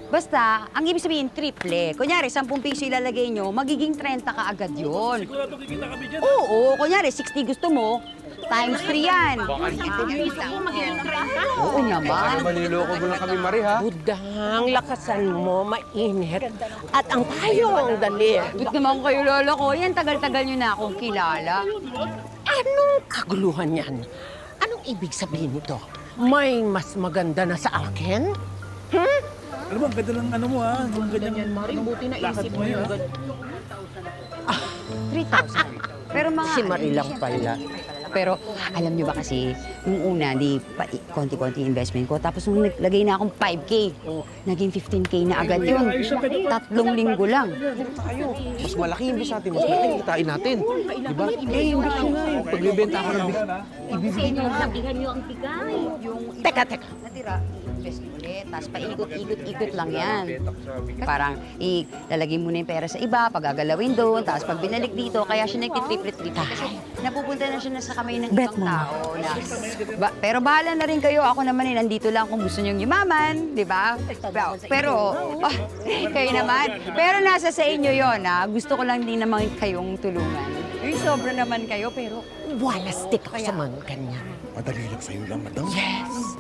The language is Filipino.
Basta, ang ibig sabihin, triple. Kunyari, 10 piso ilalagay nyo, magiging 30 ka agad yun. Sigurado kikita kami dyan. Oo, kunyari, 60 gusto mo, times 3 yan. Oo naman. Maniloko mo lang kami, Marie, ha? Budang, lakasan mo, mainit. At ang payong, dali. Ba't naman kayo, lola ko? Yan, tagal-tagal nyo na akong kilala. Anong kaguluhan yan? Anong ibig sabihin nito? May mas maganda na sa akin? Alam mo, ang ganda ng ano mo, ha? Ang ganyan, Buti na isip mo yun. 3,000. Pero mga... Si Marie lang pala. Pero alam nyo ba kasi, nung una, di konti-konti investment ko. Tapos nung naglagay na akong 5K, naging 15K na agad yun. 3 linggo lang. Mas malaki yung bis natin, mas malaki yung kitain natin. Diba? Eh, yung bis yun nga eh. Pagbibenta ako ng bis, ibibigay ko. Teka. Natira, i-invest ulit. Tapos paikot-ikot-ikot lang yan. Parang ilalagay mo na yung pera sa iba, pagagalawin doon, tapos pag binalik dito, kaya siya nagtitriplet-triplet. Kasi napupunta na siya sa kamay ng ibang tao. Pero bahala na rin kayo. Ako naman nandito lang kung gusto niyong yumaman, di ba? Pero, kayo naman. Pero nasa sa inyo yon, ha? Gusto ko lang din naman kayong tulungan. Sobra naman kayo, pero... Wala stick ako sa mga ganyan. Madali lang sa'yo lang, madam. Yes.